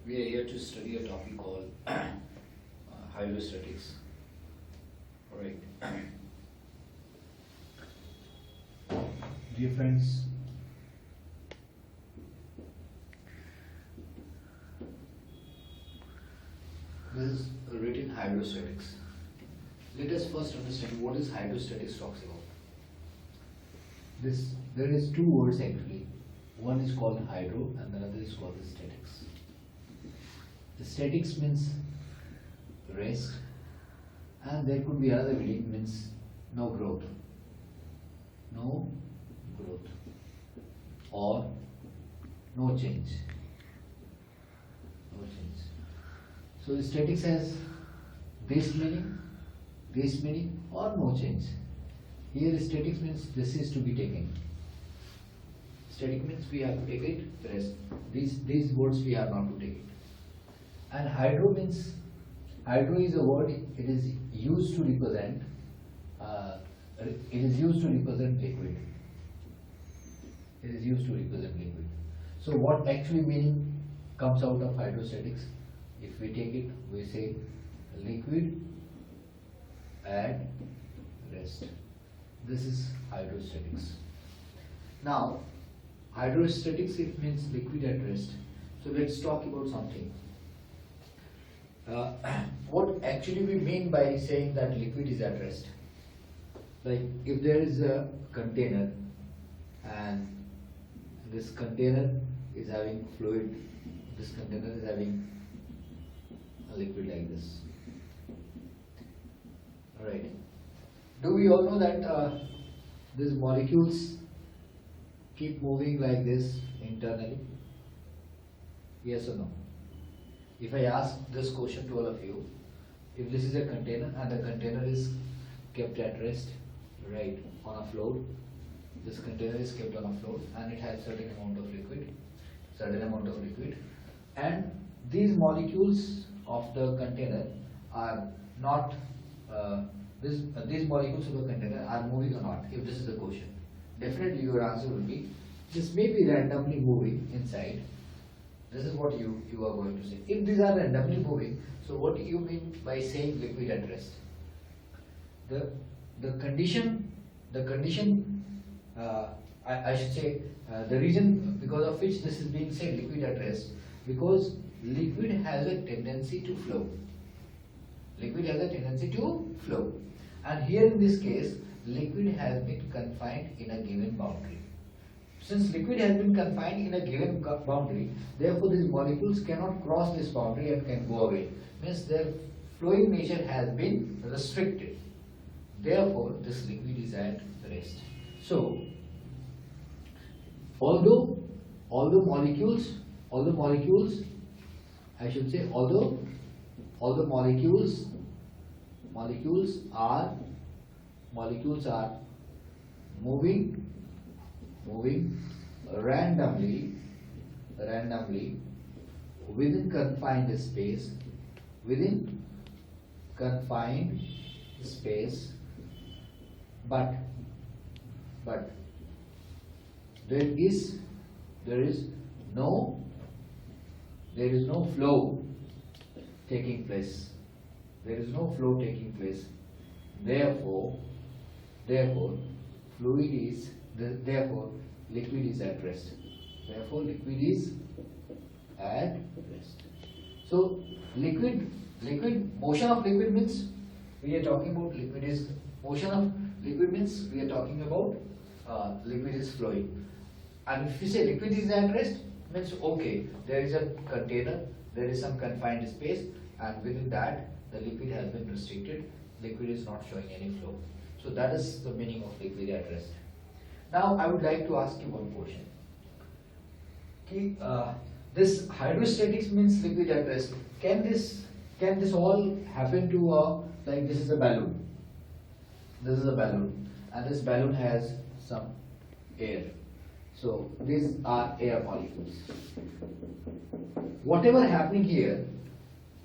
we are here to study a topic called hydrostatics. Alright. Dear friends, this is written hydrostatics. Let us first understand what is hydrostatics talks about. There is two words actually. One is called hydro and the other is called statics. The statics means rest, and there could be another meaning, means no growth. No growth or no change. No change. So statics has this meaning or no change. Here statics means this is to be taken. Static means we have to take it, rest. These words we have not to take it. And hydro means, hydro is a word, it is used to represent liquid. It is used to represent liquid. So what actually meaning comes out of hydrostatics? If we take it, we say liquid at rest. This is hydrostatics. Now, hydrostatics, it means liquid at rest. So let's talk about something. What actually we mean by saying that liquid is at rest? Like if there is a container and this container is having fluid, this container is having a liquid like this. Alright. Do we all know that these molecules keep moving like this internally? Yes or no? If I ask this question to all of you, if this is a container and the container is kept at rest, right, on a floor, this container is kept on a floor and it has certain amount of liquid, and these molecules of the container are not, these molecules of the container are moving or not, if this is the question. Definitely your answer will be, this may be randomly moving inside. This is what you are going to say. If these are randomly moving, so what do you mean by saying liquid at rest? The condition, I should say, the reason because of which this is being said liquid at rest, because liquid has a tendency to flow. Liquid has a tendency to flow. And here in this case, liquid has been confined in a given boundary. Since liquid has been confined in a given boundary, therefore these molecules cannot cross this boundary and can go away. Means their flowing nature has been restricted. Therefore, this liquid is at rest. So, although molecules, I should say, although molecules are moving randomly within confined space, but there is no flow taking place. There is no flow taking place. Therefore liquid is at rest. Therefore liquid is at rest. So motion of liquid means we are talking about liquid is motion of liquid means we are talking about liquid is flowing. And if you say liquid is at rest, means okay, there is a container, there is some confined space, and within that the liquid has been restricted. Liquid is not showing any flow. So that is the meaning of liquid at rest. Now I would like to ask you one question. This hydrostatics means liquid at rest. Can this all happen to like this is a balloon? This is a balloon, and this balloon has some air. So these are air molecules. Whatever happening here,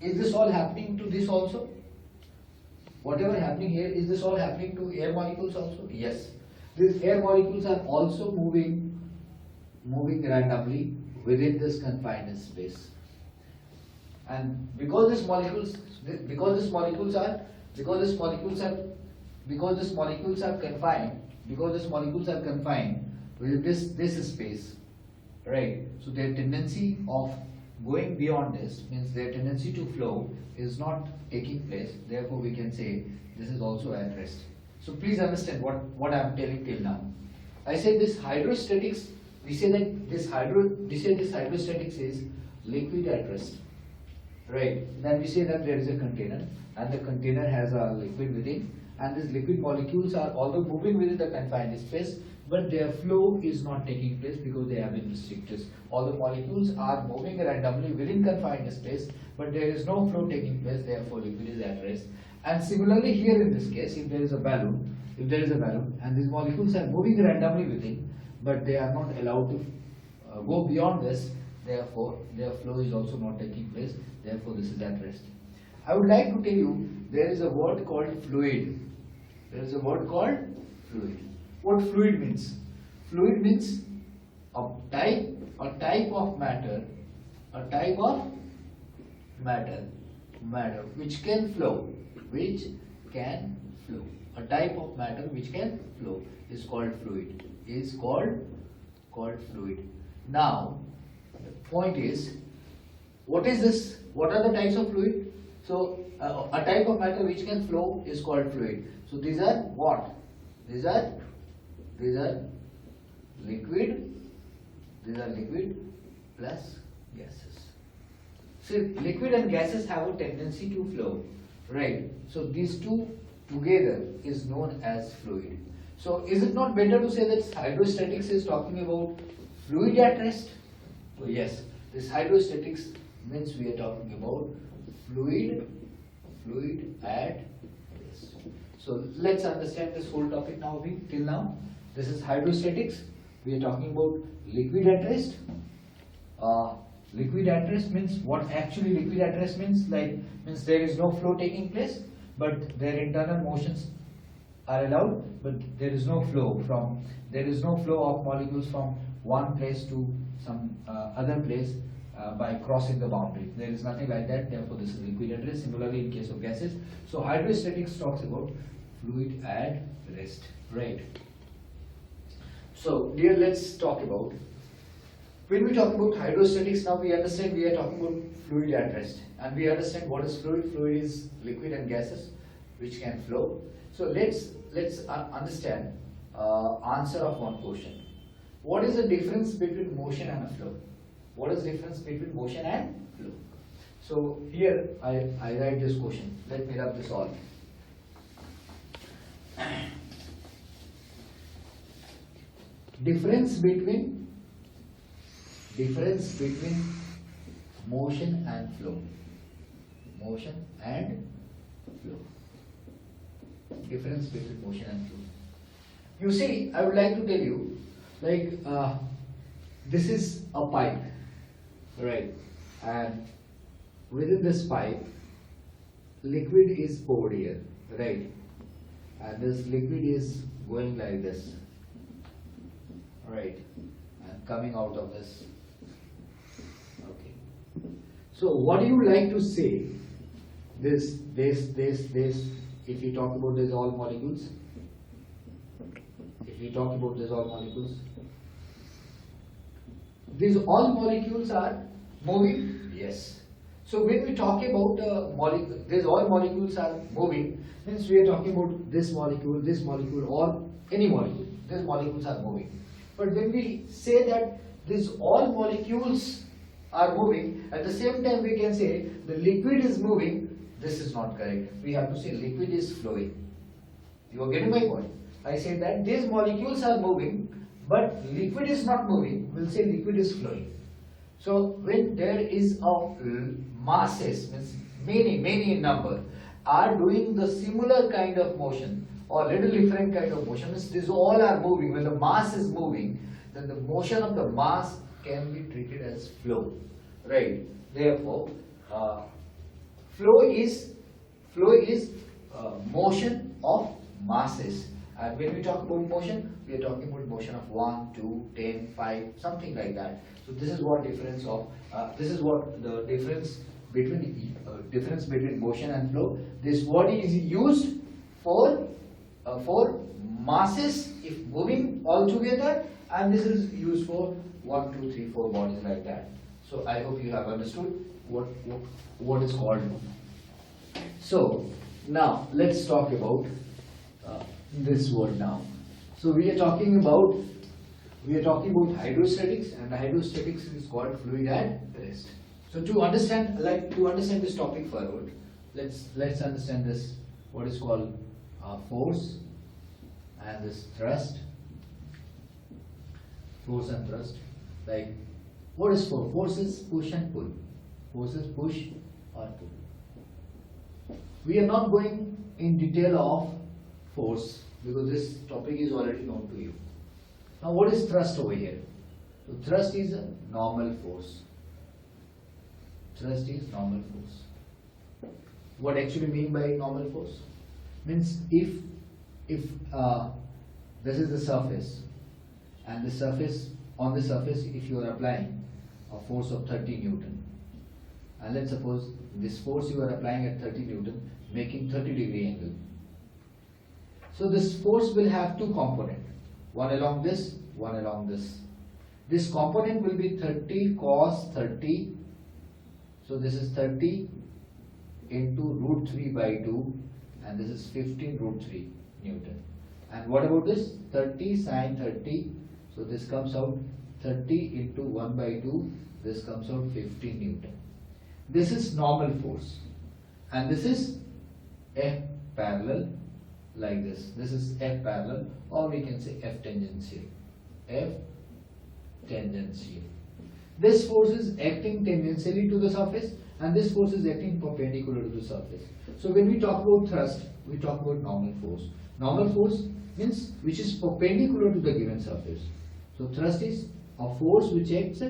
is this all happening to this also? Whatever happening here, is this all happening to air molecules also? Yes. These air molecules are also moving randomly within this confined space. and because these molecules are because these molecules are because these molecules are confined with this space, right? So their tendency of going beyond this means their tendency to flow is not taking place. Therefore, we can say this is also at rest. So please understand what I am telling till now. I said this hydrostatics. We say that this hydrostatics is liquid at rest, right? Then we say that there is a container, and the container has a liquid within, and these liquid molecules are although moving within the confined space, but their flow is not taking place because they have been restricted. All the molecules are moving randomly within confined space, but there is no flow taking place. Therefore, liquid is at rest. And similarly, here in this case, if there is a balloon, and these molecules are moving randomly within, but they are not allowed to go beyond this. Therefore, their flow is also not taking place. Therefore, this is at rest. I would like to tell you there is a word called fluid. There is a word called fluid. What fluid means? Fluid means a type of matter which can flow. A type of matter which can flow is called fluid. Called fluid. Now, the point is, what is this? What are the types of fluid? So, a type of matter which can flow is called fluid. So, these are what? These are liquid. These are liquid plus gases. So, liquid and gases have a tendency to flow, right? So, these two together is known as fluid. So, is it not better to say that hydrostatics is talking about fluid at rest? So, yes, this hydrostatics means we are talking about fluid at rest. So, let's understand this whole topic now. Till now, this is hydrostatics. We are talking about liquid at rest. Liquid at rest means what actually liquid at rest means? Means there is no flow taking place, but their internal motions are allowed, but there is no flow of molecules from one place to some other place by crossing the boundary. There is nothing like that. Therefore, this is liquid at rest. Similarly, in case of gases, so hydrostatics talks about fluid at rest, right? So, dear, let's talk about. When we talk about hydrostatics, now we understand we are talking about fluid at rest, and we understand what is fluid. Fluid is liquid and gases which can flow. So let's understand answer of one question. What is the difference between motion and a flow? What is the difference between motion and flow? So here I write this question. Let me rub this all. Difference between motion and flow. Motion and flow. Difference between motion and flow. You see, I would like to tell you, this is a pipe, right? And within this pipe, liquid is poured here, right? And this liquid is going like this, right? And coming out of this. Okay. So what do you like to say? This. If you talk about these all molecules, these all molecules are moving. Yes. So when we talk about these all molecules are moving, means we are talking about this molecule, or any molecule. These molecules are moving. But when we say that these all molecules are moving, at the same time we can say the liquid is moving. This is not correct. We have to say liquid is flowing. You are getting my point? I say that these molecules are moving, but liquid is not moving. We'll say liquid is flowing. So when there is a masses, means many in number, are doing the similar kind of motion or little different kind of motion, means these all are moving. When the mass is moving, then the motion of the mass can be treated as flow, right? Therefore, flow is motion of masses, and when we talk about motion, we are talking about motion of 1, 2, 10, 5, something like that. So this is what difference of this is what the difference between difference between motion and flow. This body is used for masses if moving all together, and this is used for 1, 2, 3, 4 bodies like that. So I hope you have understood what is called. So now let's talk about this word now. So we are talking about hydrostatics, and hydrostatics is called fluid at rest. So to understand this topic further, let's understand this, what is called force and this thrust. Force and thrust. Like, what is force? Force is push and pull. Force is push or pull. We are not going in detail of force because this topic is already known to you. Now what is thrust over here? So thrust is a normal force. Thrust is normal force. What actually mean by normal force? Means if this is the surface, and on the surface if you are applying a force of 30 Newton, and let's suppose this force you are applying at 30 Newton making 30-degree angle. So this force will have two components, one along this, one along this. This component will be 30 cos 30. So this is 30 into root 3 by 2, and this is 15 root 3 Newton. And what about this? 30 sin 30. So this comes out 30 into 1 by 2. This comes out 15 Newton. This is normal force, and this is F parallel like this. This is F parallel, or we can say F tangential. F tangential. This force is acting tangentially to the surface, and this force is acting perpendicular to the surface. So when we talk about thrust, we talk about normal force. Normal force means which is perpendicular to the given surface. So thrust is a force which acts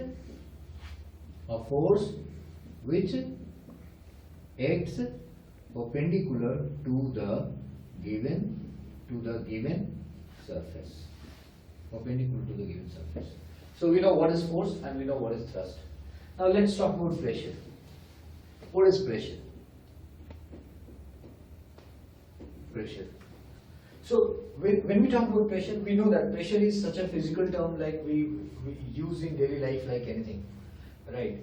perpendicular to the given surface. Perpendicular to the given surface. So we know what is force and we know what is thrust. Now let's talk about pressure. What is pressure? Pressure. So when we talk about pressure, we know that pressure is such a physical term like we use in daily life like anything, right?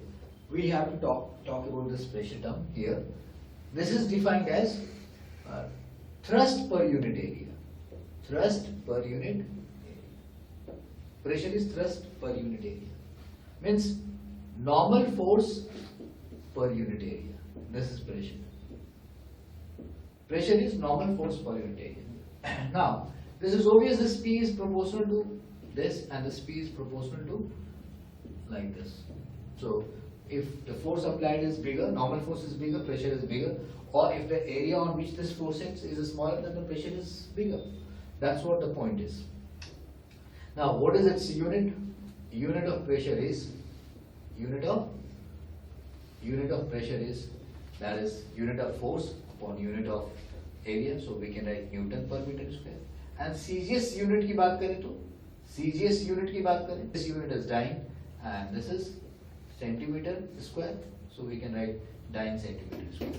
We have to talk about this pressure term here. This is defined as thrust per unit area. Thrust per unit area. Pressure is thrust per unit area. Means normal force per unit area. This is pressure. Pressure is normal force per unit area. Now, this is obvious, this P is proportional to this and this P is proportional to like this. So, if the force applied is bigger, normal force is bigger, pressure is bigger, or if the area on which this force acts is smaller, then the pressure is bigger. That's what the point is. Now, what is its unit? Unit of pressure is unit of pressure is, that is unit of force upon unit of area. So we can write Newton per meter square. And CGS unit की बात करें तो CGS unit की बात करें, this unit is dyne and this is centimeter square. So we can write dyne centimeter square.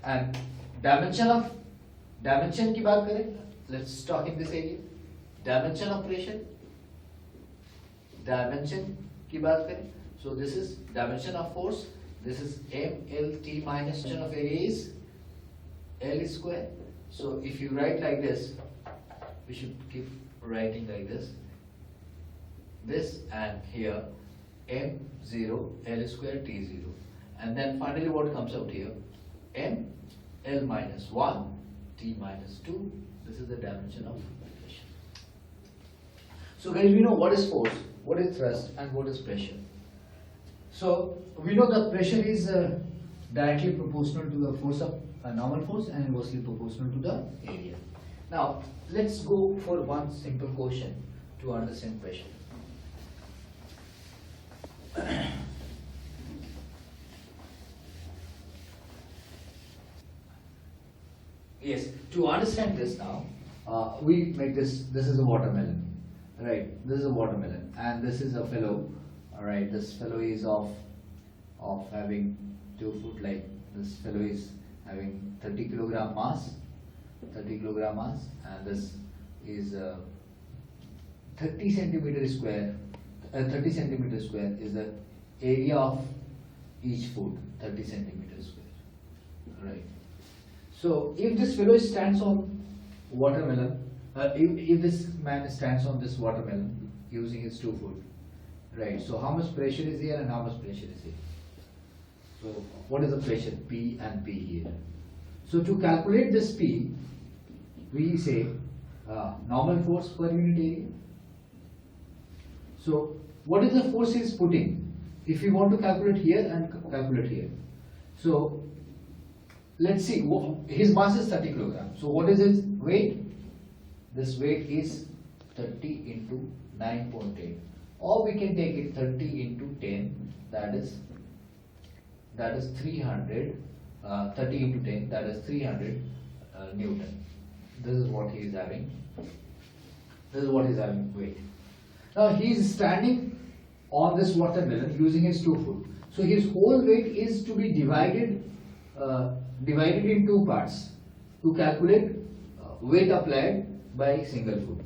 And dimension की बात करें, let's talk in this area. Dimension of pressure, dimension की बात करें, so this is dimension of force, this is MLT minus dimension of area is L square. So if you write like this, we should keep writing like this and here M0 L square T0, and then finally what comes out here, M L minus 1 T minus 2. This is the dimension of pressure. So guys, we know what is force, what is thrust, and what is pressure. So we know that pressure is directly proportional to the force of a normal force and inversely proportional to the area. Now let's go for one simple question to understand pressure. Yes, to understand this now, we make this is a watermelon, right? This is a watermelon and this is a fellow, alright, this fellow is of of having 2 foot, like this fellow is having 30 kilogram mass, and this is 30 centimeter square. 30 centimeter square is the area of each foot, 30 centimeter square, right? So if this fellow stands on watermelon, if this man stands on this watermelon using his 2 foot, right? So how much pressure is here and how much pressure is here? So what is the pressure? P and P here. So to calculate this P, we say normal force per unit area. So what is the force he is putting? If we want to calculate here and calculate here. So let's see, his mass is 30 kilograms. So what is his weight? This weight is 30 into 9.8. Or we can take it 30 into 10, that is 300, 30 into 10, that is 300 Newton. This is what he is having. This is what he is having weight. Now he is standing on this watermelon using his 2 foot. So his whole weight is to be divided in 2 parts to calculate weight applied by single foot.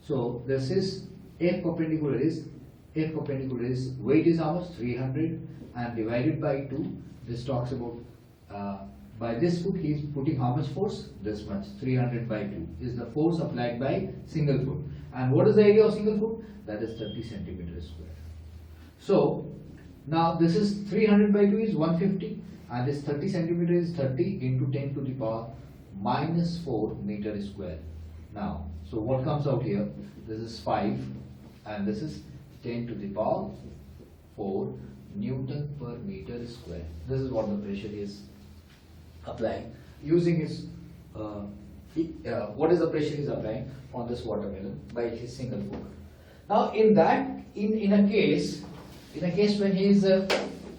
So this is F perpendicular is weight is how much? 300, and divided by 2. This talks about by this foot he is putting how much force? This much. 300 by 2 is the force applied by single foot. And what is the area of single foot? That is 30 centimeters square. So now this is 300 by 2 is 150, and this 30 centimeters is 30 into 10 to the power minus 4 meter square. Now, so what comes out here? This is 5 and this is 10 to the power 4 Newton per meter square. This is what the pressure is applying using his what is the pressure he is applying on this watermelon by his single foot. Now in a case when he is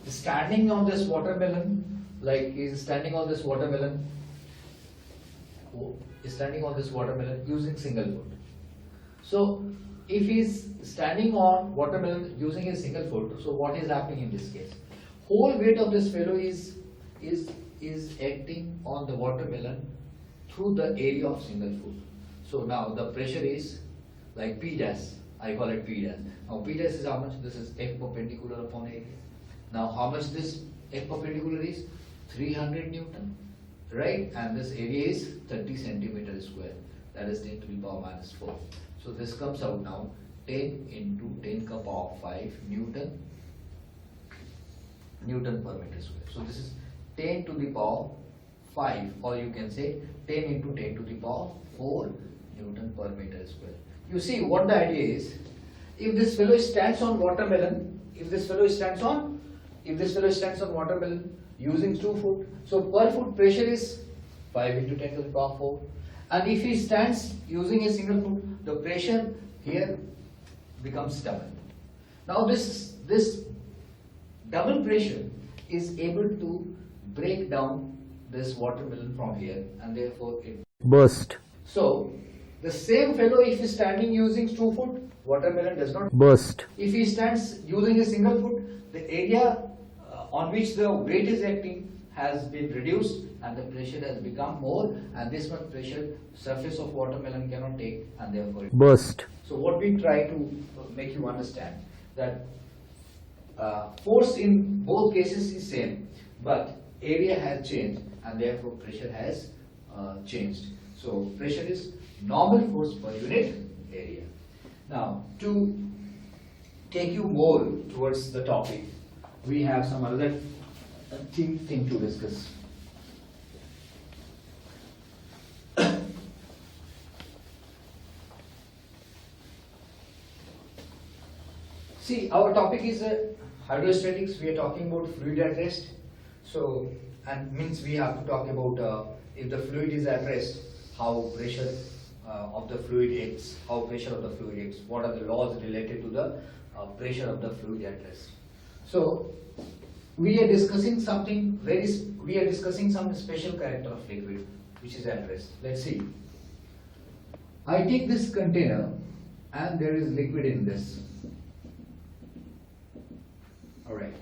standing on this watermelon, like he is standing on this watermelon using single foot. So if he is standing on watermelon using his single foot, so what is happening in this case? Whole weight of this fellow is acting on the watermelon through the area of single foot. So now the pressure is like P dash, I call it P dash. Now P dash is how much? This is F perpendicular upon area. Now how much this F perpendicular is? 300 Newton, right? And this area is 30 centimeters square, that is 10 to the power minus 4. So this comes out now 10 into 10 to the power 5 Newton per meter square. So this is 10 to the power 5, or you can say 10 into 10 to the power 4 Newton per meter square. You see what the idea is? If this fellow stands on watermelon, watermelon using 2 foot, so per foot pressure is 5 into 10 to the power 4. And if he stands using a single foot, the pressure here becomes double. Now this double pressure is able to break down this watermelon from here, and therefore it burst. So the same fellow, if he is standing using 2 foot, watermelon does not burst. If he stands using a single foot, the area on which the weight is acting has been reduced and the pressure has become more, and this much pressure surface of watermelon cannot take, and therefore it burst. So what we try to make you understand that force in both cases is same, but area has changed and therefore pressure has changed. So pressure is normal force per unit area. Now to take you more towards the topic, we have some other thing to discuss. See, our topic is hydrostatics. We are talking about fluid at rest. So, and means we have to talk about if the fluid is at rest, how pressure of the fluid acts, what are the laws related to the pressure of the fluid at rest. So, we are discussing some special character of liquid which is at rest. Let's see. I take this container and there is liquid in this. Alright.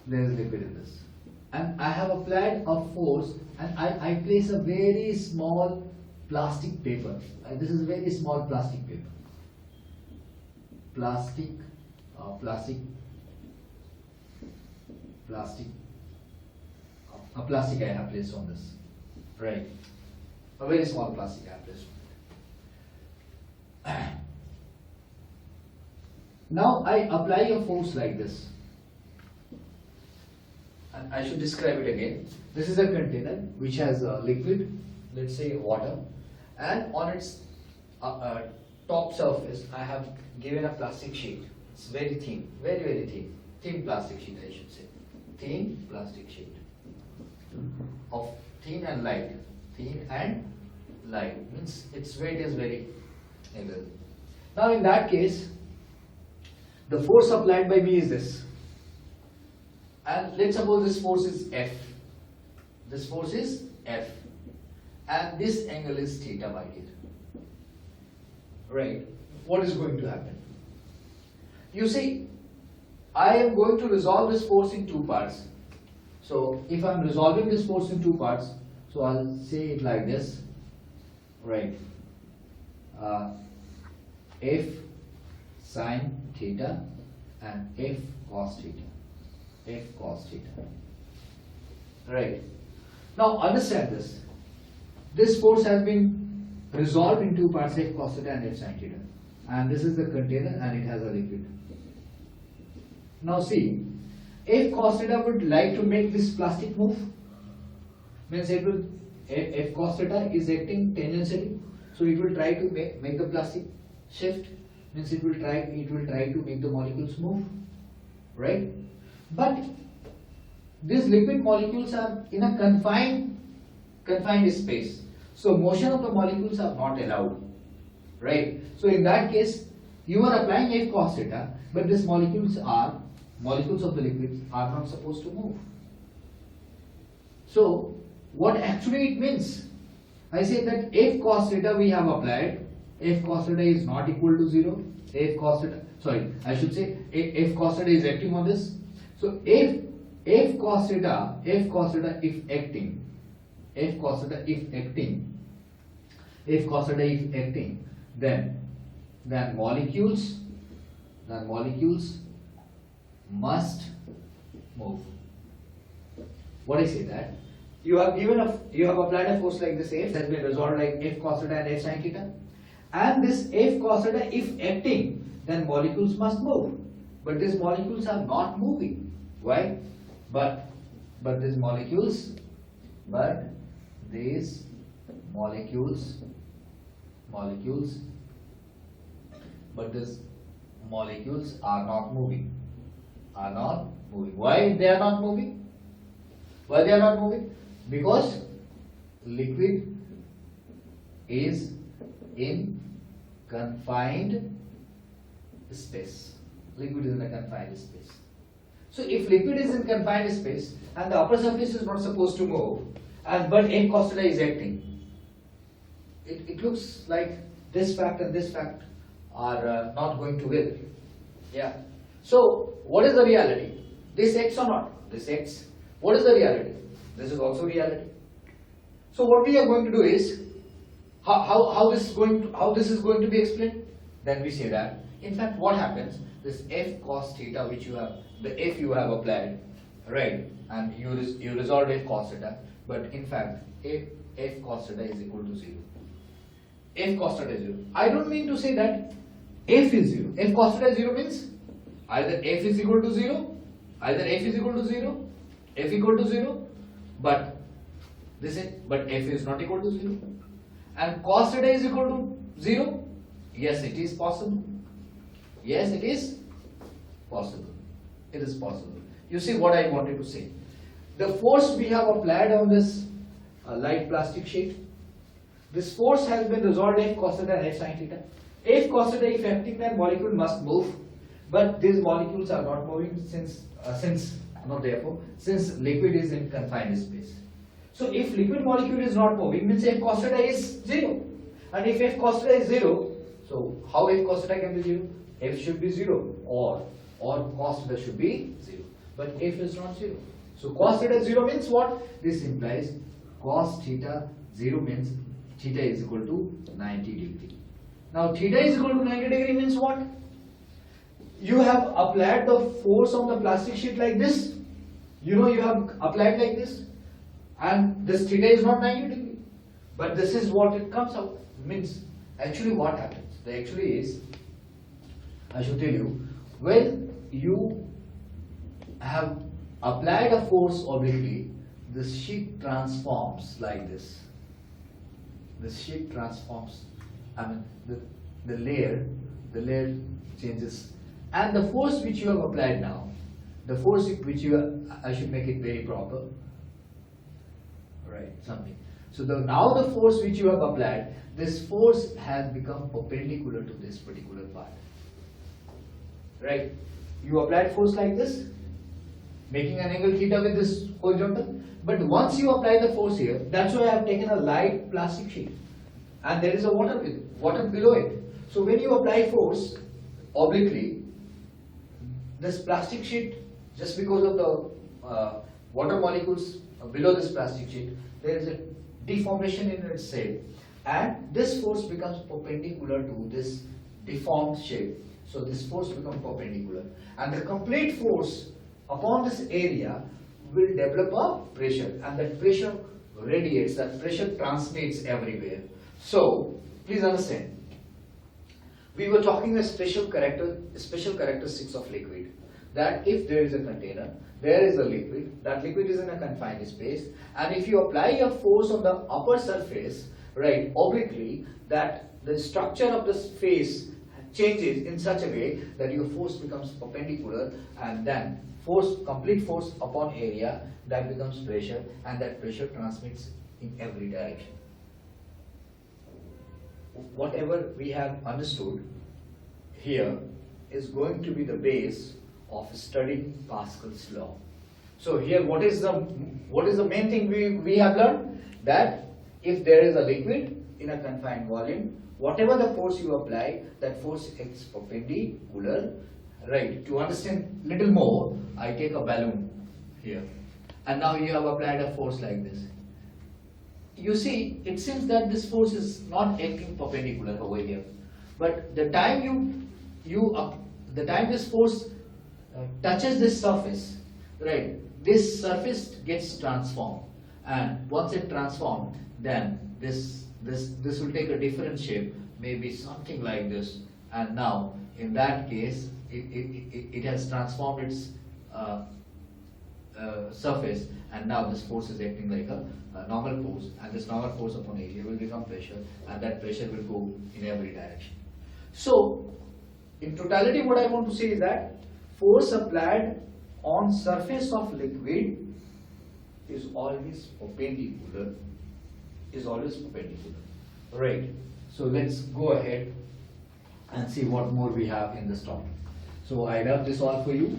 there is liquid in this, and I have applied a force, and I place a very small plastic paper. This is a very small plastic paper. Plastic, a plastic I have placed on this, right? A very small plastic I have placed on it. Now I apply a force like this, and I should describe it again. This is a container which has a liquid, let's say water, and on its top surface I have given a plastic sheet. It's very thin, very thin plastic sheet, I should say. Thin plastic sheet of thin and light. Thin and light means its weight is very little. Now in that case, the force applied by me is this, and let's suppose this force is F. This force is F, and this angle is theta, my dear. Right? What is going to happen? You see, I am going to resolve this force in two parts. So if I am resolving this force in two parts, so I'll say it like this, right? F sine theta and F cos theta. F cos theta. Right. Now understand this. This force has been resolved in two parts, F cos theta and F sin theta. And this is the container and it has a liquid. Now see, F cos theta would like to make this plastic move. Means it will, F cos theta is acting tangentially, so it will try to make the plastic shift. Means it will try to make the molecules move, right? But these liquid molecules are in a confined space, so motion of the molecules are not allowed, right? So in that case, you are applying F cos theta, but these molecules of the liquids are not supposed to move. So what actually it means? I say that F cos theta we have applied. F cos theta is not equal to 0. F cos theta, sorry, I should say F cos theta is acting on this. So F cos theta if acting, then molecules must move. What I say that? You have applied a force like this F has been resolved like F cos theta and F sin theta, and this F cos theta if acting, then molecules must move. But these molecules are not moving. Why? But these molecules are not moving. Why they are not moving? Because liquid is in confined space. Liquid is in a confined space. So if liquid is in confined space and the upper surface is not supposed to move, but F cos theta is acting, it looks like this fact and this fact are not going together. Yeah. So what is the reality? This X or not? This X. What is the reality? This is also reality. So what we are going to do is, how this is going to be explained? Then we say that, in fact, what happens? This F cos theta which you have, the F you have applied, right? And you resolved F cos theta, but in fact, F cos theta is equal to 0. F cos theta is 0. I don't mean to say that F is 0. F cos theta is 0 means either F is equal to 0, F equal to 0, but F is not equal to 0. And cos theta is equal to 0. Yes, it is possible. Yes, it is possible. It is possible. You see what I wanted to say. The force we have applied on this light plastic sheet, this force has been resolved F cos theta and F sin theta. F cos theta if acting, then molecule must move, but these molecules are not moving since liquid is in confined space. So if liquid molecule is not moving, means F cos theta is 0. And if F cos theta is 0, so how F cos theta can be 0? F should be 0 or cos theta should be 0. but if is not 0. So cos theta 0 means what? This implies cos theta 0 means theta is equal to 90 degree. Now theta is equal to 90 degree means what? You have applied the force on the plastic sheet like this. You know you have applied like this, and this theta is not 90 degree. But this is what it comes out. Means actually what happens? The actually is, I should tell you, when you have applied a force obliquely, the sheet transforms like this. The sheet transforms, I mean the layer changes, and the force which you have applied now, the force which you have, I should make it very proper, right, something. So now the force which you have applied, this force has become perpendicular to this particular part, right? You applied force like this, making an angle theta with this horizontal, but once you apply the force here, that's why I have taken a light plastic sheet, and there is a water below it. So when you apply force obliquely, this plastic sheet, just because of the water molecules below this plastic sheet, there is a deformation in its shape, and this force becomes perpendicular to this deformed shape. So this force becomes perpendicular, and the complete force upon this area will develop a pressure, and that pressure radiates, that pressure transmits everywhere. So please understand, we were talking a special characteristics of liquid, that if there is a container, there is a liquid, that liquid is in a confined space, and if you apply a force on the upper surface, right, obliquely, that the structure of the face changes in such a way that your force becomes perpendicular, and then complete force upon area, that becomes pressure, and that pressure transmits in every direction. Whatever we have understood here is going to be the base of studying Pascal's law. So here what is the main thing we have learned? That if there is a liquid in a confined volume, whatever the force you apply, that force is perpendicular, right? To understand little more, I take a balloon here, and now you have applied a force like this. You see, it seems that this force is not acting perpendicular over here, but the time the time this force touches this surface, right, this surface gets transformed, and once it transformed, then this will take a different shape, maybe something like this, and now in that case it has transformed its surface, and now this force is acting like a normal force, and this normal force upon area will become pressure, and that pressure will go in every direction. So in totality, what I want to say is that force applied on surface of liquid is always perpendicular, right? So let's go ahead and see what more we have in this topic. So I left this all for you.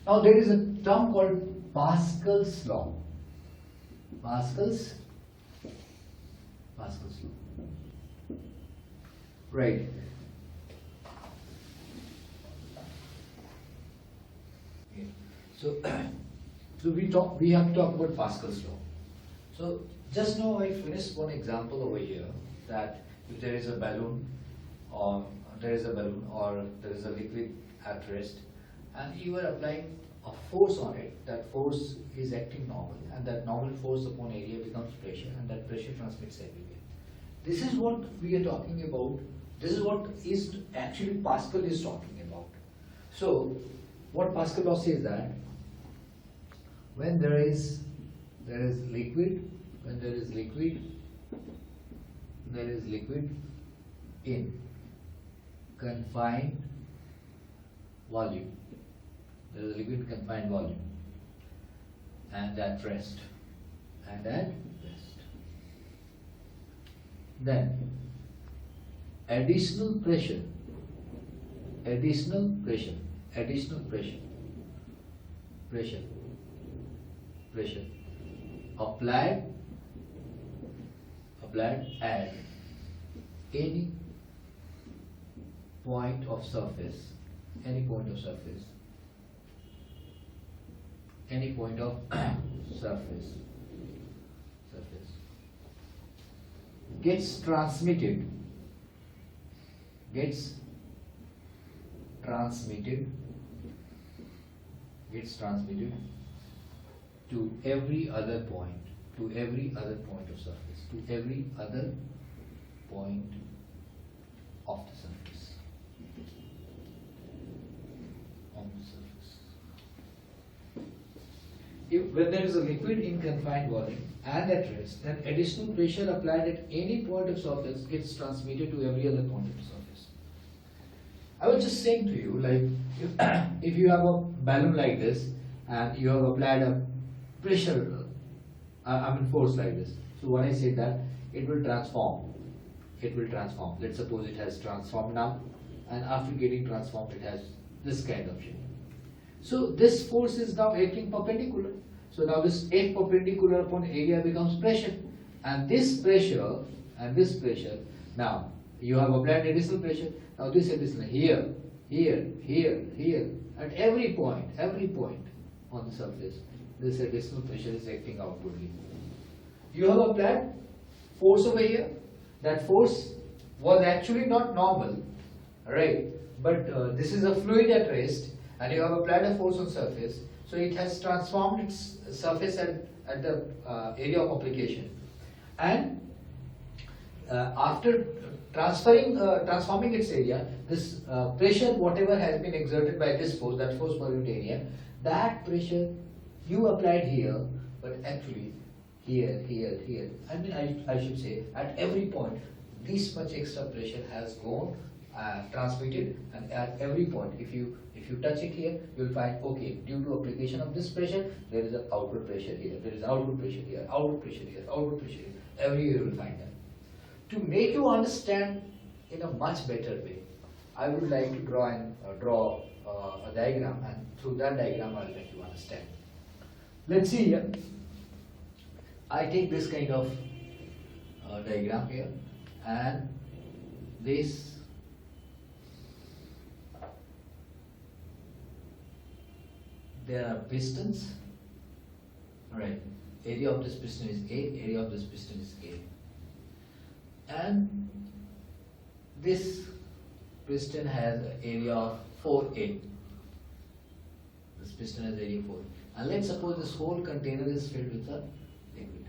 Now there is a term called Pascal's law. Pascal's law. Right. So we have to talk about Pascal's law. So just now I finished one example over here, that if there is a balloon or there is a liquid at rest, and you are applying a force on it, that force is acting normal, and that normal force upon area becomes pressure, and that pressure transmits everywhere. This is what we are talking about. This is what is actually Pascal is talking about. So what Pascal law says that when there is liquid in confined volume, there is a liquid confined volume, and at rest, then additional pressure applied at any point of surface, any point of surface, any point of surface, gets transmitted to every other point, of surface, to every other point of the surface, when there is a liquid in confined volume and at rest, then additional pressure applied at any point of surface gets transmitted to every other point of the surface. I was just saying to you, like, if you have a balloon like this and you have applied a pressure, force like this. So when I say that, it will transform. Let's suppose it has transformed now, and after getting transformed, it has this kind of shape. So this force is now acting perpendicular. So now this F perpendicular upon area becomes pressure, and this pressure, now you have applied additional pressure. Now this additional here, at every point on the surface, this additional pressure is acting outwardly. You have applied force over here. That force was actually not normal, right? But this is a fluid at rest, and you have applied a force on surface, so it has transformed its surface at the area of application. And after transforming its area, this pressure, whatever has been exerted by this force, that force per unit area, that pressure you applied here, but actually here. I should say at every point, this much extra pressure has gone transmitted, and at every point, if you touch it here, you will find, okay, due to application of this pressure, there is an outward pressure here, there is outward pressure here, outward pressure here, outward pressure here. Everywhere you will find that. To make you understand in a much better way, I would like to draw a diagram, and through that diagram I will make you understand. Let's see here. I take this kind of diagram here, and this there are pistons, right? Area of this piston is A, area of this piston is A, and this piston has an area of 4A. This piston has area 4. And let's suppose this whole container is filled with a liquid.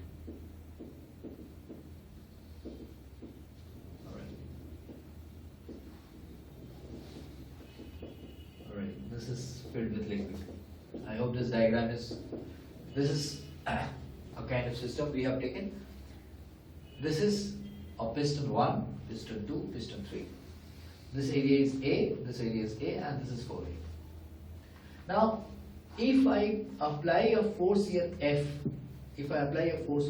Alright, this is filled with liquid. I hope this diagram is, this is a kind of system we have taken. This is a piston 1, piston 2, piston 3. This area is A, this area is A, and this is 4A. Now, if I apply a force here F, if I apply a force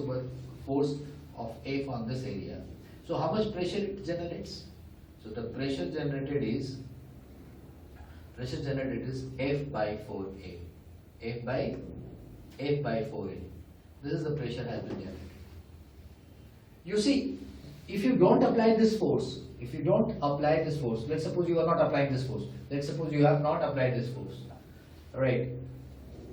of F on this area, so how much pressure it generates? So the pressure generated is F by 4A. F by 4A. This is the pressure has been generated. You see, if you don't apply this force, let's suppose you are not applying this force. Let's suppose you have not applied this force. Right.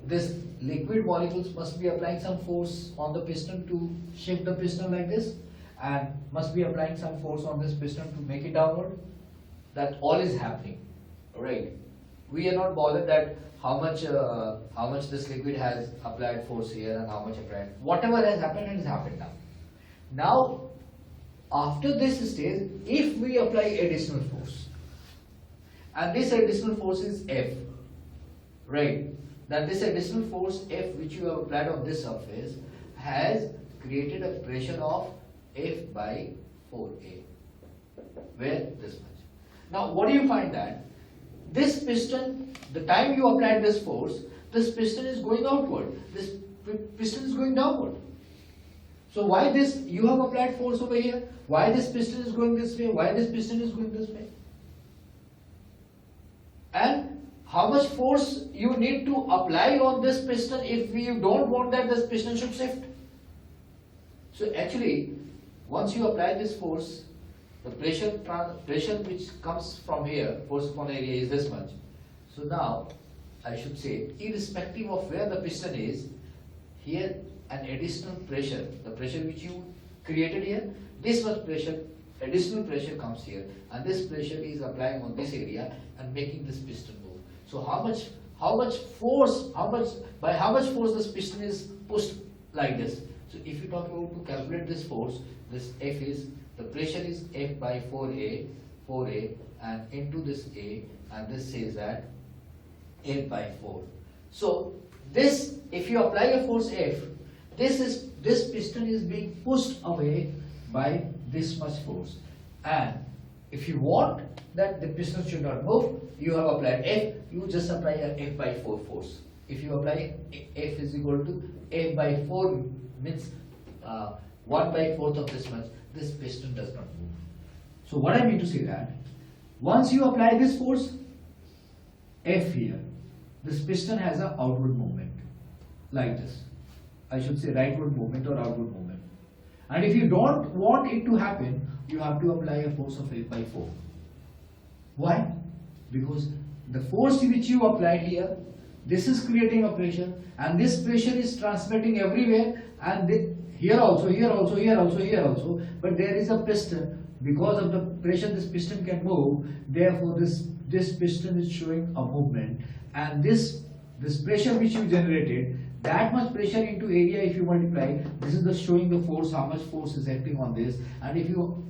This liquid molecules must be applying some force on the piston to shift the piston like this, and must be applying some force on this piston to make it downward. That all is happening. Right. We are not bothered that how much this liquid has applied force here and how much applied. Whatever has happened, it has happened now. Now, after this stage, if we apply additional force, and this additional force is F, right? Then this additional force F which you have applied on this surface has created a pressure of F by 4A. Where? This much. Now, what do you find that? This piston, the time you applied this force, this piston is going outward. This piston is going downward. So why this? You have applied force over here. Why this piston is going this way? Why this piston is going this way? And how much force you need to apply on this piston if you don't want that this piston should shift? So actually, once you apply this force, the pressure which comes from here, force upon area, is this much. So now I should say, irrespective of where the piston is, here an additional pressure, the pressure which you created here, this much pressure, additional pressure comes here, and this pressure is applying on this area and making this piston move. So by how much force this piston is pushed like this. So if you talk about to calculate this force, this F is, the pressure is F by 4A, and into this A, and this says that F by 4. So this, if you apply a force F, this piston is being pushed away by this much force. And if you want that the piston should not move, you have applied F, you just apply a F by 4 force. If you apply F is equal to F by 4, means 1 by 4th of this much, this piston does not move. So what I mean to say that, once you apply this force F here, this piston has an outward movement like this. I should say rightward movement or outward movement. And if you don't want it to happen, you have to apply a force of F by 4. Why? Because the force which you applied here, this is creating a pressure, and this pressure is transmitting everywhere, and here also, here also, here also, here also, but there is a piston. Because of the pressure, this piston can move, therefore this piston is showing a movement, and this pressure which you generated, that much pressure into area, if you multiply, this is the showing the force, how much force is acting on this, and if you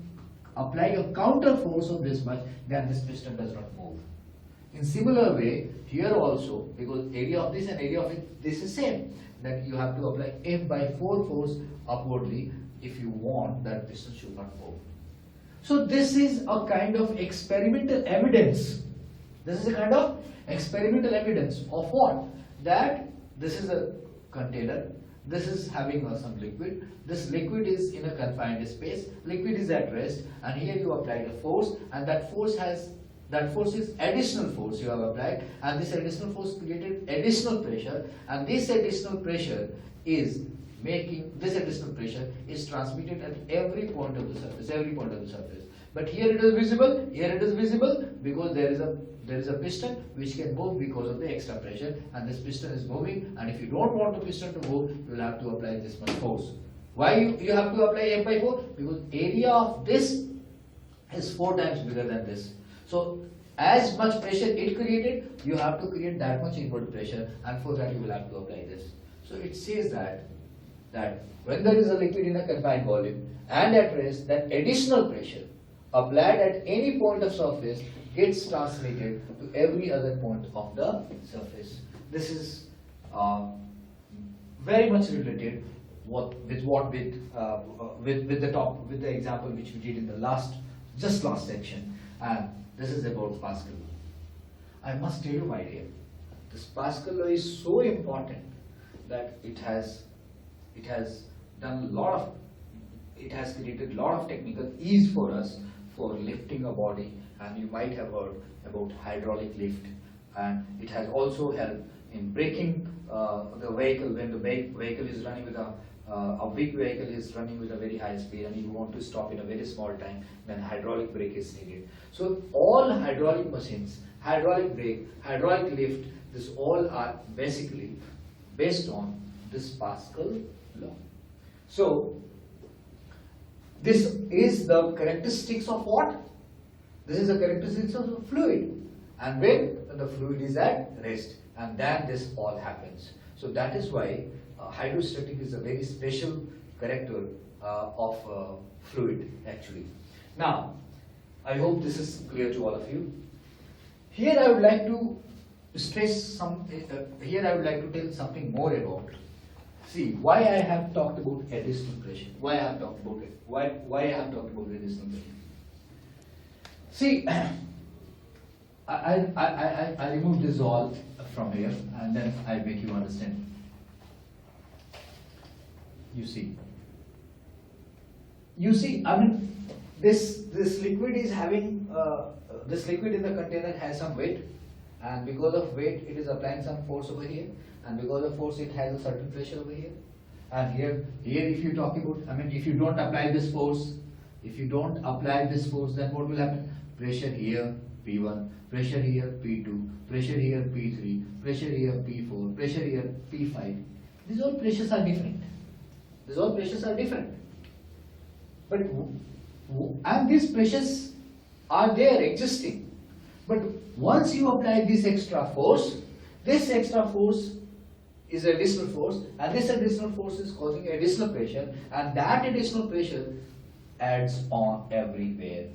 apply a counter force of this much, then this piston does not move. In similar way, here also, because area of this and area of it, this is same, that you have to apply F by 4 force upwardly if you want that piston should not move. So this is a kind of experimental evidence. This is a kind of experimental evidence of what? That this is a container, this is having some liquid, this liquid is in a confined space, liquid is at rest, and here you applied a force, and that force is additional force you have applied, and this additional force created additional pressure, and this additional pressure is transmitted at every point of the surface, But here it is visible, because there is a piston which can move because of the extra pressure, and this piston is moving, and if you don't want the piston to move, you will have to apply this much force. Why you have to apply F by 4? Because area of this is 4 times bigger than this. So as much pressure it created, you have to create that much inward pressure, and for that you will have to apply this. So it says that when there is a liquid in a confined volume and at rest, then additional pressure applied at any point of surface gets transmitted to every other point of the surface. This is very much related with the example which we did in the last section, and this is about Pascal law. I must tell you, my dear, this Pascal law is so important that it has created a lot of technical ease for us for lifting a body, and you might have heard about hydraulic lift, and it has also helped in braking the vehicle when the vehicle is running with a big vehicle is running with a very high speed, and you want to stop in a very small time, then hydraulic brake is needed. So all hydraulic machines, hydraulic brake, hydraulic lift, this all are basically based on this Pascal law. So this is the characteristics of what? This is the characteristics of the fluid, and when the fluid is at rest, and then this all happens. So that is why hydrostatic is a very special character of fluid actually. Now, I hope this is clear to all of you. Here I would like to stress here I would like to tell something more about. See, why I have talked about additional pressure. Why I have talked about it. Why I have talked about additional pressure. See, I remove this all from here, and then I make you understand. You see, I mean, this liquid is having this liquid in the container has some weight, and because of weight it is applying some force over here, and because of force it has a certain pressure over here. And here if you talk about, if you don't apply this force, then what will happen? Pressure here P1, pressure here P2, pressure here P3, pressure here P4, pressure here P5. These all pressures are different. But and these pressures are there existing. But once you apply this extra force is additional force, and this additional force is causing additional pressure, and that additional pressure adds on everywhere.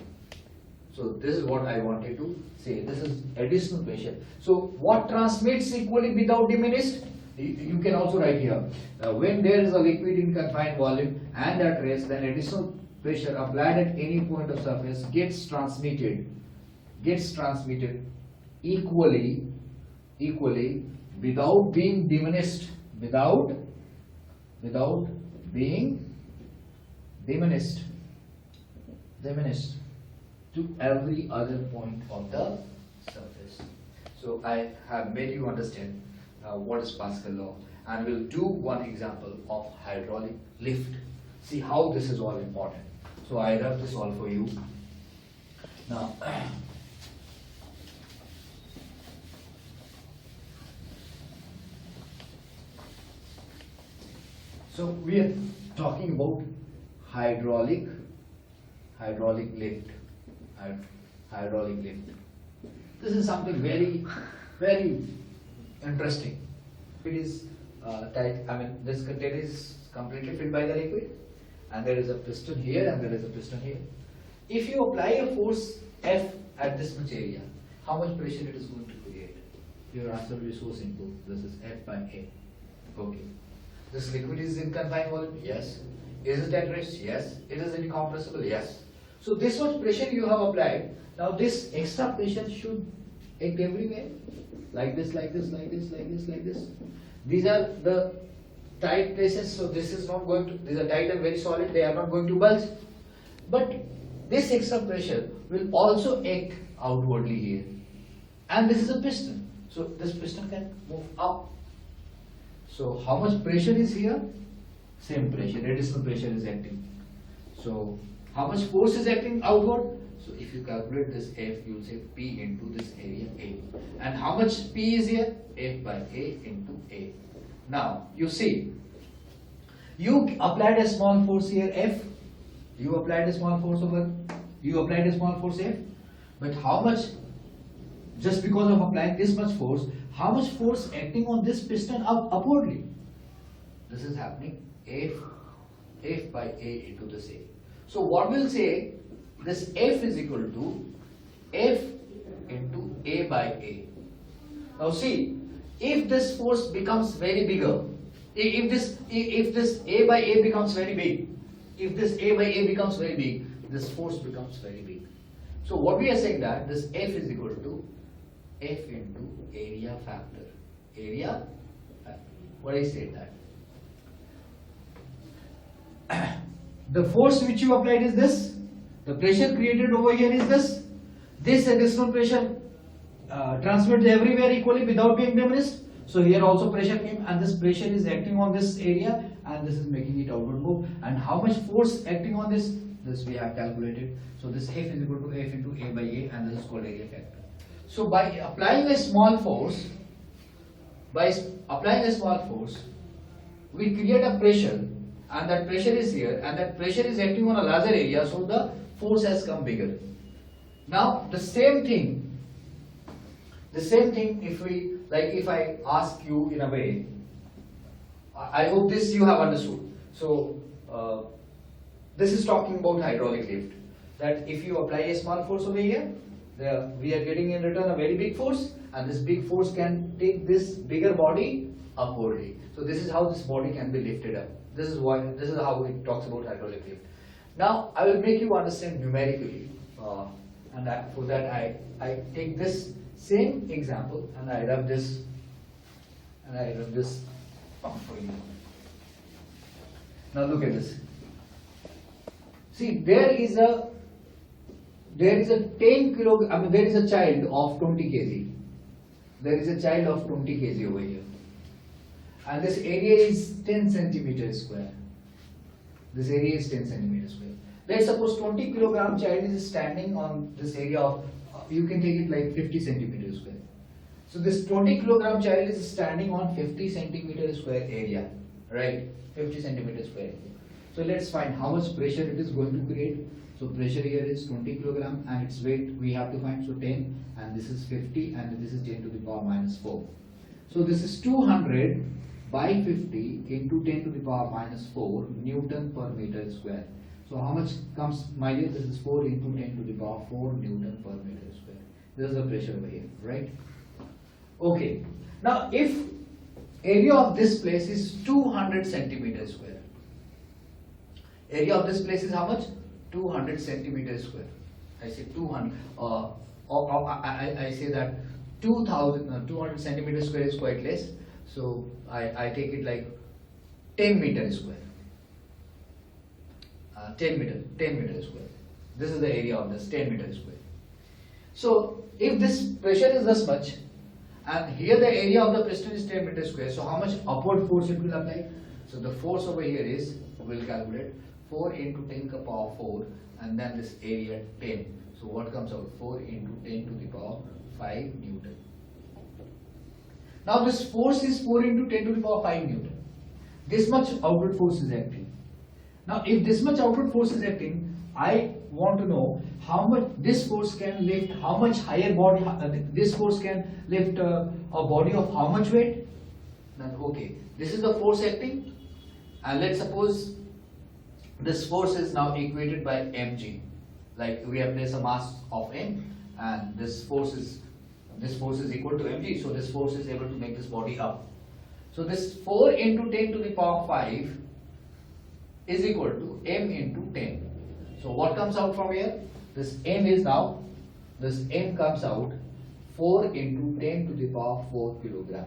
So this is what I wanted to say. This is additional pressure. So what transmits equally without diminished? You can also write here. When there is a liquid in confined volume and at rest, then additional pressure applied at any point of surface gets transmitted equally without being diminished. Without being diminished to every other point of the surface. So I have made you understand what is Pascal law, and we'll do one example of hydraulic lift. See how this is all important. So I wrap this all for you. Now, so we are talking about hydraulic lift. This is something very, very interesting. It is tight. This container is completely filled by the liquid, and there is a piston here and there is a piston here. If you apply a force F at this much area, how much pressure it is going to create? Your answer will be so simple. This is F by A. Okay. This liquid is in confined volume? Yes. Is it at rest? Yes. It is incompressible? Yes. So this much pressure you have applied. Now this extra pressure should act everywhere. Like this. These are the tight places, so this is not going to, these are tight and very solid, they are not going to bulge. But this extra pressure will also act outwardly here. And this is a piston, so this piston can move up. So how much pressure is here? Same pressure, additional pressure is acting. So how much force is acting outward? So if you calculate this F, you will say P into this area A. And how much P is here? F by A into A. Now, you see, you applied a small force here F, you applied a small force F, but how much, just because of applying this much force, how much force acting on this piston upwardly? This is happening F by A into this A. So what we'll say, this F is equal to F into A by A. Now see, if this force becomes very bigger, if this A by A becomes very big, this force becomes very big. So what we are saying that this F is equal to F into area factor. Area factor. What I said that. The force which you applied is this. The pressure created over here is this. This additional pressure transmits everywhere equally without being diminished. So here also pressure came, and this pressure is acting on this area, and this is making it outward move. And how much force acting on this? This we have calculated. So this F is equal to F into A by A, and this is called area factor. So by applying a small force, we create a pressure, and that pressure is here, and that pressure is acting on a larger area, so the force has come bigger. Now the same thing if I ask you in a way, I hope this you have understood. So this is talking about hydraulic lift, that if you apply a small force over here, we are getting in return a very big force, and this big force can take this bigger body upwardly. So this is how this body can be lifted up. This is how it talks about hydraulic lift. Now I will make you understand numerically, and for that I take this same example and I rub this pump for you. Now look at this. See, there is a 10 kg. There is a child of 20 kg. There is a child of 20 kg over here, and this area is 10 centimeters square. This area is 10 centimeters square. Let's suppose 20 kilogram child is standing on this area of, you can take it like 50 centimeters square. So this 20 kilogram child is standing on 50 centimeters square area, right? 50 centimeters square area. So let's find how much pressure it is going to create. So pressure here is 20 kilogram and its weight we have to find, so 10, and this is 50 and this is 10 to the power minus 4. So this is 200 by 50 into 10 to the power minus 4 Newton per meter square. So how much comes, my dear? This is 4 into 10 to the power 4 Newton per meter square. This is the pressure over here, right? Okay. Now if area of this place is 200 centimeters square, area of this place is how much? 200 centimeters square. I say 200, I say that 200 centimeters square is quite less. So I take it like 10 meters square. 10 meters square. This is the area of this 10 meters square. So if this pressure is this much, and here the area of the piston is 10 meters square, so how much upward force it will apply? So the force over here is, we'll calculate 4 into 10 to the power 4, and then this area 10. So what comes out? 4 into 10 to the power 5 Newton. Now this force is 4 into 10 to the power 5 Newton. This much outward force is acting. Now if this much outward force is acting, I want to know how much this force can lift, how much higher body, this force can lift a body of how much weight? Then okay, this is the force acting, and let's suppose this force is now equated by mg. Like we have placed a mass of m, and this force is equal to mg, so this force is able to make this body up. So this 4 into 10 to the power 5 is equal to m into 10. So what comes out from here? This m is now, this m comes out 4 into 10 to the power 4 kilogram.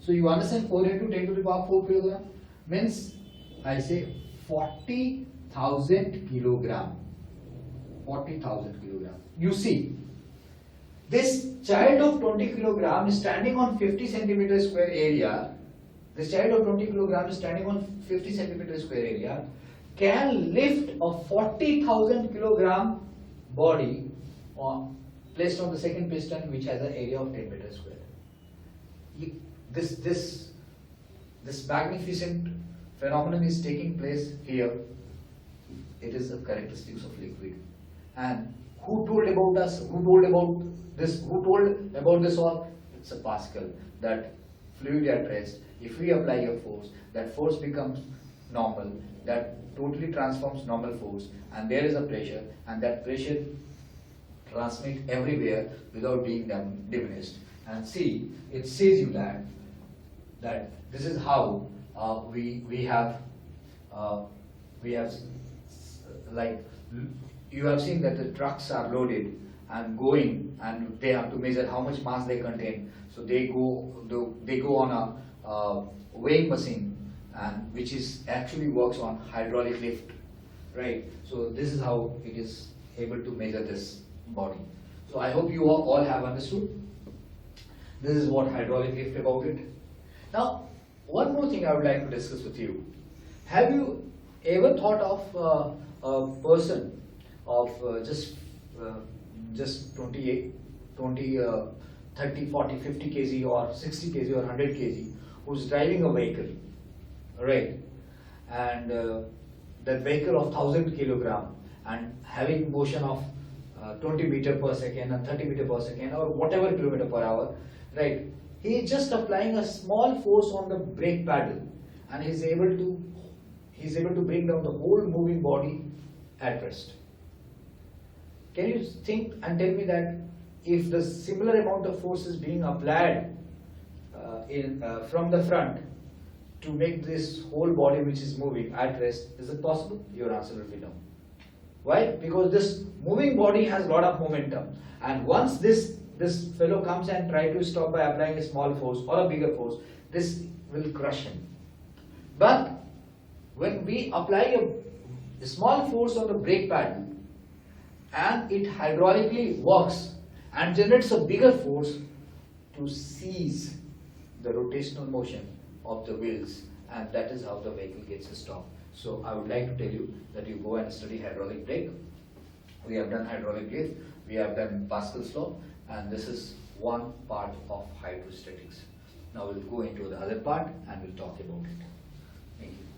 So you understand 4 into 10 to the power 4 kilogram means, I say 40,000 kilogram. 40,000 kilogram. You see, this child of 20 kilogram is standing on 50 centimeters square area. This child of 20 kilogram is standing on 50 centimeters square area, can lift a 40,000 kilogram body placed on the second piston, which has an area of 10 meters square. This magnificent phenomenon is taking place here. It is the characteristics of liquid. And who told about us? Who told about this? Who told about this all? It's a Pascal, that fluid at rest, if we apply a force, that force becomes normal, that totally transforms normal force, and there is a pressure, and that pressure transmits everywhere without being diminished. And see, it says you that this is how we have like, you have seen that the trucks are loaded and going, and they have to measure how much mass they contain. So they go on a weighing machine, and which is actually works on hydraulic lift, right? So this is how it is able to measure this body. So I hope you all have understood. This is what hydraulic lift about it. Now, one more thing I would like to discuss with you. Have you ever thought of a person of just 28, 20, 30, 40, 50 kg or 60 kg or 100 kg who's driving a vehicle, right? And that vehicle of 1000 kilogram and having motion of 20 meter per second and 30 meter per second or whatever kilometer per hour, right? He is just applying a small force on the brake pedal, and he's able to bring down the whole moving body at rest. Can you think and tell me that if the similar amount of force is being applied from the front to make this whole body which is moving at rest, is it possible? Your answer will be no. Why? Because this moving body has a lot of momentum, and once this fellow comes and try to stop by applying a small force or a bigger force, this will crush him. But when we apply a small force on the brake pedal, and it hydraulically works and generates a bigger force to seize the rotational motion of the wheels, and that is how the vehicle gets stopped. So I would like to tell you that you go and study hydraulic brake. We have done hydraulic brake, we have done Pascal's law, and this is one part of hydrostatics. Now we'll go into the other part and we'll talk about it. Thank you.